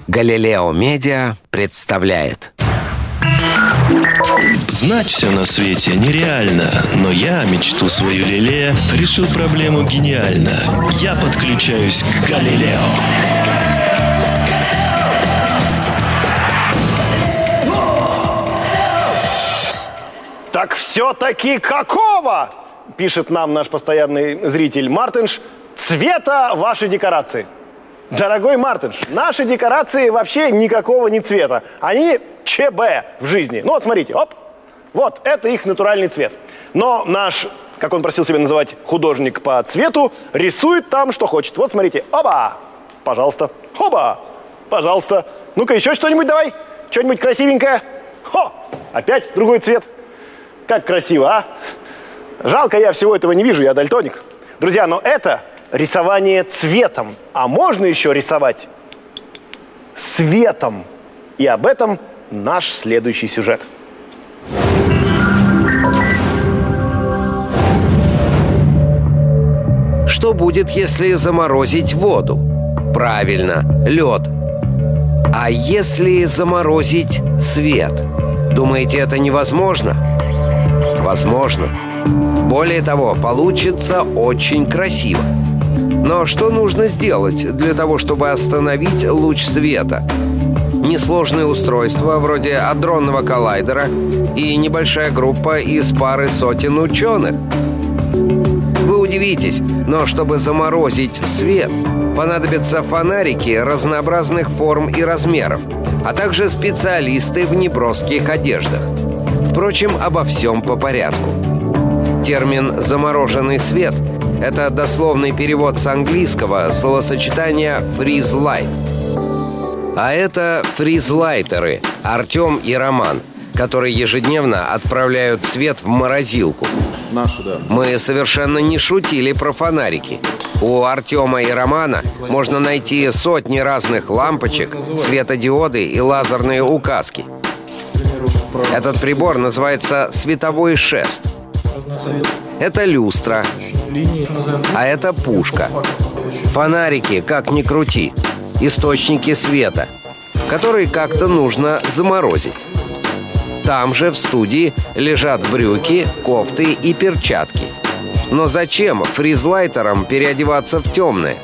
Галилео Медиа представляет. Знать все на свете нереально, но я мечту свою лелея решил проблему гениально. Я подключаюсь к Галилео. Так все-таки какого, пишет нам наш постоянный зритель Мартинш, цвета ваши декорации? Дорогой Мартинш, наши декорации вообще никакого не цвета. Они ЧБ в жизни. Ну вот смотрите, оп, вот это их натуральный цвет. Но наш, как он просил себя называть, художник по цвету, рисует там, что хочет. Вот смотрите, оба, пожалуйста, оба, пожалуйста. Ну-ка еще что-нибудь давай, что-нибудь красивенькое. Хо, опять другой цвет. Как красиво, а? Жалко, я всего этого не вижу, я дальтоник. Друзья, но это рисование цветом. А можно еще рисовать светом. И об этом наш следующий сюжет. Что будет, если заморозить воду? Правильно, лед. А если заморозить свет? Думаете, это невозможно? Возможно. Более того, получится очень красиво. Но что нужно сделать для того, чтобы остановить луч света? Несложное устройство вроде адронного коллайдера и небольшая группа из пары сотен ученых. Вы удивитесь, но чтобы заморозить свет, понадобятся фонарики разнообразных форм и размеров, а также специалисты в неброских одеждах. Впрочем, обо всем по порядку. Термин «замороженный свет» — это дословный перевод с английского словосочетания «freeze light». А это фризлайтеры Артем и Роман, которые ежедневно отправляют свет в морозилку. Наши, да. Мы совершенно не шутили про фонарики. У Артема и Романа можно найти сотни разных лампочек, светодиоды и лазерные указки. Этот прибор называется световой шест. Это люстра, а это пушка. Фонарики, как ни крути, источники света, которые как-то нужно заморозить. Там же в студии лежат брюки, кофты и перчатки. Но зачем фризлайтерам переодеваться в темное?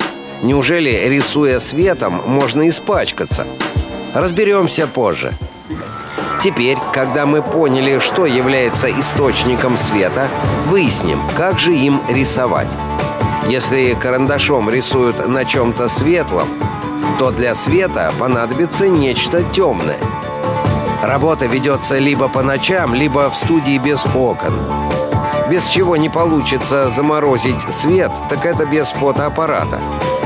Неужели, рисуя светом, можно испачкаться? Разберемся позже. Теперь, когда мы поняли, что является источником света, выясним, как же им рисовать. Если карандашом рисуют на чем-то светлом, то для света понадобится нечто темное. Работа ведется либо по ночам, либо в студии без окон. Без чего не получится заморозить свет, так это без фотоаппарата.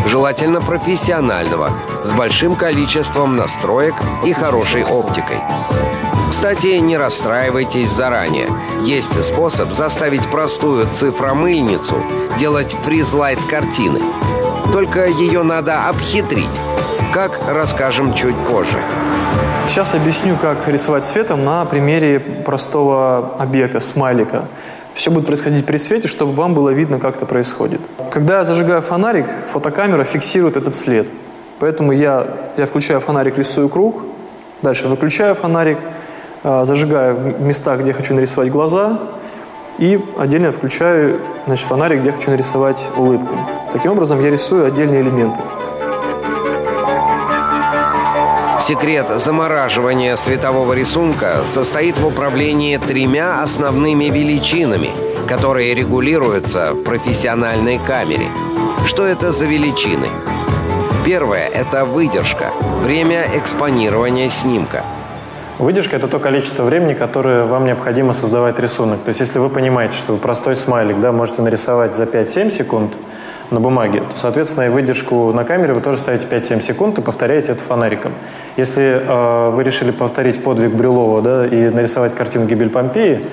Желательно профессионального, с большим количеством настроек и хорошей оптикой. Кстати, не расстраивайтесь заранее. Есть способ заставить простую цифромыльницу делать фризлайт-картины. Только ее надо обхитрить. Как, расскажем чуть позже. Сейчас объясню, как рисовать цветом на примере простого объекта, смайлика. Все будет происходить при свете, чтобы вам было видно, как это происходит. Когда я зажигаю фонарик, фотокамера фиксирует этот след. Поэтому я включаю фонарик, рисую круг, дальше выключаю фонарик, зажигаю в местах, где хочу нарисовать глаза, и отдельно включаю, фонарик, где хочу нарисовать улыбку. Таким образом, я рисую отдельные элементы. Секрет замораживания светового рисунка состоит в управлении тремя основными величинами, которые регулируются в профессиональной камере. Что это за величины? Первое – это выдержка, время экспонирования снимка. Выдержка – это то количество времени, которое вам необходимо создавать рисунок. То есть, если вы понимаете, что вы простой смайлик, можете нарисовать за 5-7 секунд на бумаге, то, соответственно, и выдержку на камере вы тоже ставите 5-7 секунд и повторяете это фонариком. Если вы решили повторить подвиг Брюлова, и нарисовать картину «Гибель Помпеи»,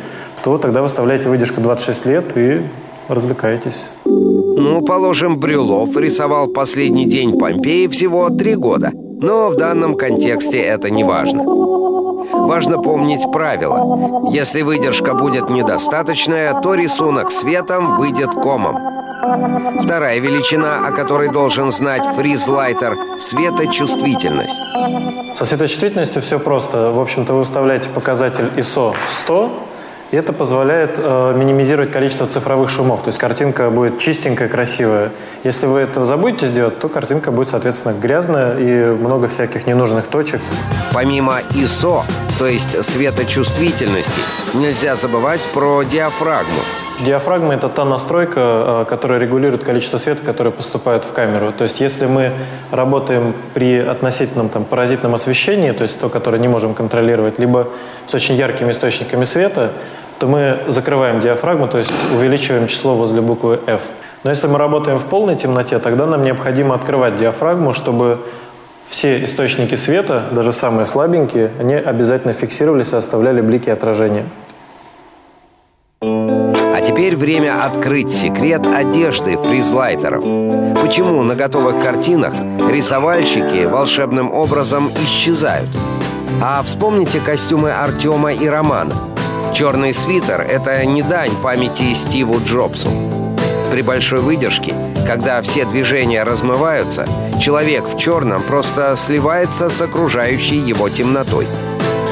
то тогда вы вставляете выдержку 26 лет и развлекаетесь. Ну, положим, Брюлов рисовал последний день Помпеи всего 3 года. Но в данном контексте это не важно. Важно помнить правило. Если выдержка будет недостаточная, то рисунок светом выйдет комом. Вторая величина, о которой должен знать фризлайтер – светочувствительность. Со светочувствительностью все просто. В общем-то, вы выставляете показатель ISO 100, и это позволяет минимизировать количество цифровых шумов. То есть картинка будет чистенькая, красивая. Если вы это забудете сделать, то картинка будет, соответственно, грязная и много всяких ненужных точек. Помимо ISO, то есть светочувствительности, нельзя забывать про диафрагму. Диафрагма – это та настройка, которая регулирует количество света, которое поступает в камеру. То есть если мы работаем при относительном паразитном освещении, то есть то, которое не можем контролировать, либо с очень яркими источниками света, то мы закрываем диафрагму, то есть увеличиваем число возле буквы F. Но если мы работаем в полной темноте, тогда нам необходимо открывать диафрагму, чтобы все источники света, даже самые слабенькие, они обязательно фиксировались и оставляли блики отражения. А теперь время открыть секрет одежды фризлайтеров. Почему на готовых картинах рисовальщики волшебным образом исчезают? А вспомните костюмы Артема и Романа. Черный свитер – это не дань памяти Стиву Джобсу. При большой выдержке, когда все движения размываются, человек в черном просто сливается с окружающей его темнотой.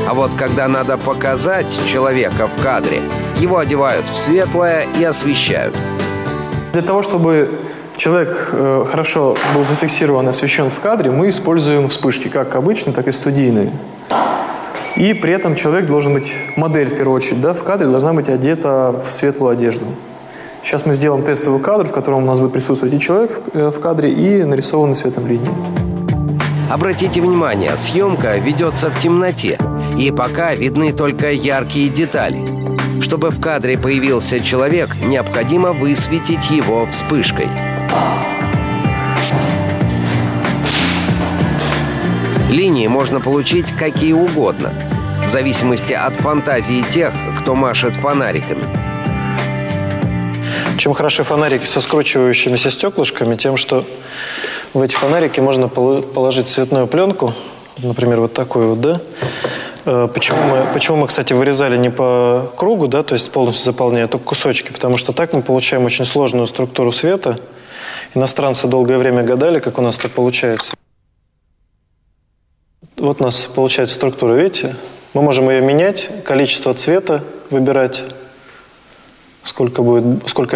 А вот когда надо показать человека в кадре, его одевают в светлое и освещают. Для того, чтобы человек хорошо был зафиксирован и освещен в кадре, мы используем вспышки, как обычные, так и студийные. И при этом человек должен быть, модель в первую очередь, в кадре должна быть одета в светлую одежду. Сейчас мы сделаем тестовый кадр, в котором у нас будет присутствовать и человек в кадре, и нарисованный светом линии. Обратите внимание, съемка ведется в темноте, и пока видны только яркие детали. Чтобы в кадре появился человек, необходимо высветить его вспышкой. Линии можно получить какие угодно, в зависимости от фантазии тех, кто машет фонариками. Чем хороши фонарики со скручивающимися стеклышками, тем, что в эти фонарики можно положить цветную пленку, например, вот такую вот, да? Почему мы, кстати, вырезали не по кругу, да, то есть полностью заполняя, только кусочки, потому что так мы получаем очень сложную структуру света. Иностранцы долгое время гадали, как у нас это получается. Вот у нас получается структура, видите? Мы можем ее менять, количество цвета выбирать, сколько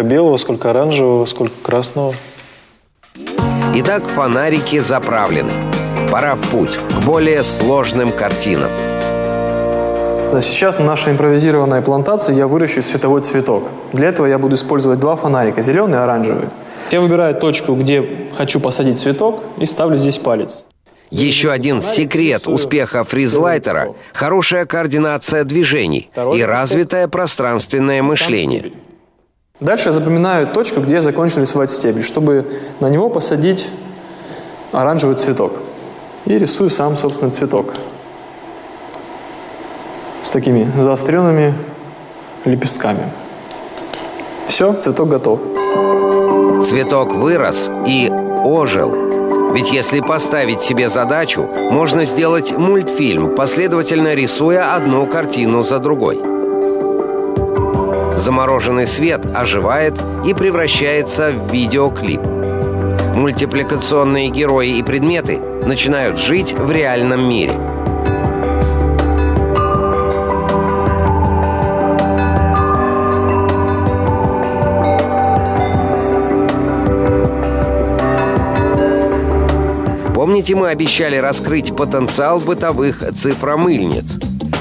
белого, сколько оранжевого, сколько красного. Итак, фонарики заправлены. Пора в путь к более сложным картинам. Сейчас на нашей импровизированной плантации я выращу световой цветок. Для этого я буду использовать два фонарика, зеленый и оранжевый. Я выбираю точку, где хочу посадить цветок, и ставлю здесь палец. Еще один секрет успеха фризлайтера – хорошая координация движений и развитое пространственное мышление. Дальше я запоминаю точку, где я закончил рисовать стебель, чтобы на него посадить оранжевый цветок. И рисую сам, собственно, цветок. С такими заостренными лепестками. Все, цветок готов. Цветок вырос и ожил. Ведь если поставить себе задачу, можно сделать мультфильм, последовательно рисуя одну картину за другой. Замороженный свет оживает и превращается в видеоклип. Мультипликационные герои и предметы начинают жить в реальном мире. Помните, мы обещали раскрыть потенциал бытовых цифромыльниц?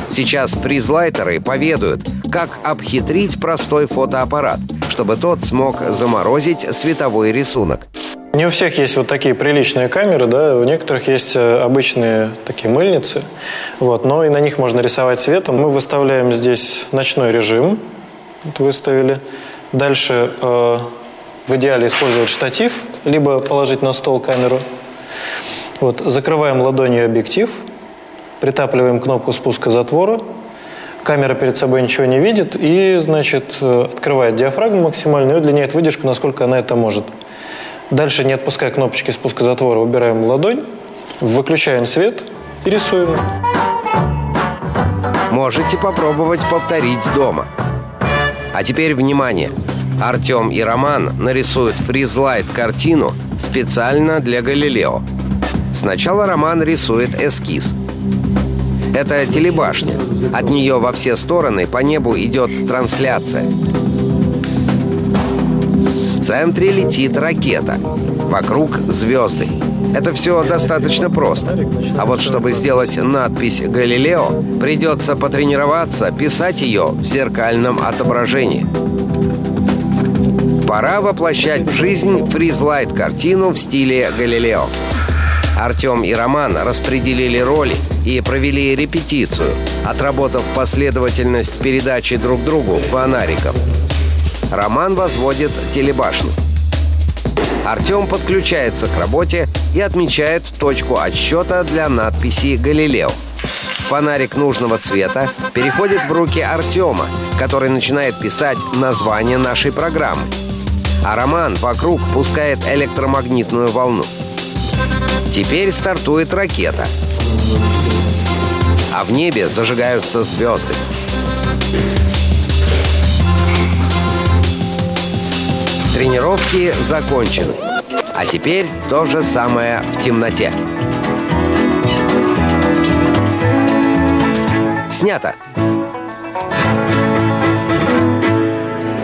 Сейчас фризлайтеры поведают, как обхитрить простой фотоаппарат, чтобы тот смог заморозить световой рисунок. Не у всех есть вот такие приличные камеры, да, у некоторых есть обычные такие мыльницы, вот, но и на них можно рисовать цветом. Мы выставляем здесь ночной режим, вот выставили. Дальше в идеале использовать штатив, либо положить на стол камеру. Вот, закрываем ладонью объектив, притапливаем кнопку спуска затвора, камера перед собой ничего не видит и, значит, открывает диафрагму максимально и удлиняет выдержку, насколько она это может. Дальше, не отпуская кнопочки спуска затвора, убираем ладонь Выключаем свет и рисуем. Можете попробовать повторить дома. А теперь внимание! Артем и Роман нарисуют фризлайт-картину специально для Галилео. Сначала Роман рисует эскиз. Это телебашня. От нее во все стороны по небу идет трансляция. В центре летит ракета. Вокруг звезды. Это все достаточно просто. А вот чтобы сделать надпись «Галилео», придется потренироваться писать ее в зеркальном отображении. Пора воплощать в жизнь фризлайт-картину в стиле Галилео. Артем и Роман распределили роли и провели репетицию, отработав последовательность передачи друг другу фонариков. Роман возводит телебашню. Артем подключается к работе и отмечает точку отсчета для надписи «Галилео». Фонарик нужного цвета переходит в руки Артема, который начинает писать название нашей программы. А Роман вокруг пускает электромагнитную волну. Теперь стартует ракета. А в небе зажигаются звезды. Тренировки закончены. А теперь то же самое в темноте. Снято.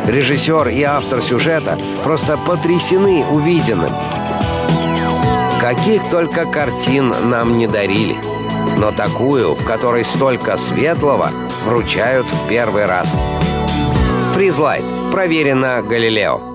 Режиссер и автор сюжета просто потрясены увиденным. Каких только картин нам не дарили. Но такую, в которой столько светлого, вручают в первый раз. Фризлайт. Проверено Галилео.